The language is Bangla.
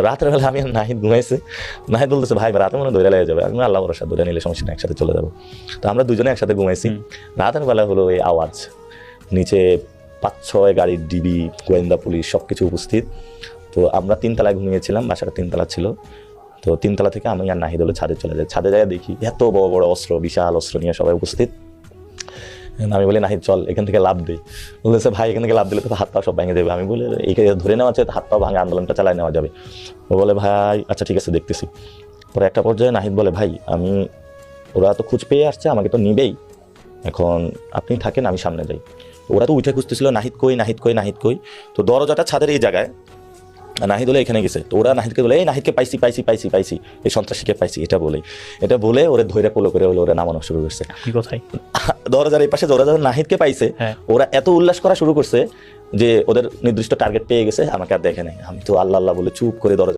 রাতের বেলা আমি আর নাহিদ ঘুমাইছি, নাহিদ বলতেছে ভাই রাতে মনে ধরে লেগে যাবে, আমি আল্লাহ ভরসা ধরে নিলে সমস্যা নেই, একসাথে চলে যাবো। তো আমরা দুজনে একসাথে ঘুমাইছি। রাতের বেলা হলো এই আওয়াজ, নিচে 5-6 গাড়ির ডিবি, গোয়েন্দা পুলিশ সবকিছু উপস্থিত। তো আমরা 3 তলায় ঘুমিয়েছিলাম, বাসাটা 3 তলা ছিল। তো 3 তলা থেকে আমি আর নাহিদ হলো ছাদে চলে যাই। ছাদে যায় দেখি এত বড় বড় অস্ত্র, বিশাল অস্ত্র নিয়ে সবাই উপস্থিত। আমি বলি নাহিদ চল এখান থেকে লাভ দিই। বলতেছে ভাই এখান থেকে লাভ দিলে তো হাত পা সব ভেঙে দেবে। আমি বলি এইখানে ধরে নেওয়া আছে, হাত পা ভাঙে আন্দোলনটা চালাই নেওয়া যাবে। ও বলে ভাই আচ্ছা ঠিক আছে দেখতেছি। পরে একটা পর্যায়ে নাহিদ বলে ভাই আমি, ওরা তো খোঁজ পেয়ে আসছে, আমাকে তো নিবেই, এখন আপনি থাকেন আমি সামনে যাই। ওরা তো উঠে খুঁজতেছিল নাহিদ কই নাহিদ কই নাহিদ কই। তো দরজাটা ছাদের এই জায়গায়, নাহিদ হলে এখানে গেছে। তো ওরা নাহিদকে বলে এই নাহিদকে পাইছি পাইছি পাইছি পাইছি, এই সন্ত্রাসীকে পাইছি, এটা বলে ওরা ধৈর্য কোলো করে হলো ওরা নামানো শুরু করছে। কোথায় দরজার এই পাশে দরজা নাহিদকে পাইছে, ওরা এত উল্লাস করা শুরু করছে যে ওদের নির্দিষ্ট টার্গেট পেয়ে গেছে, আমাকে আর দেখে নাই। আমি তো আল্লাহ আল্লাহ বলে চুপ করে দরজা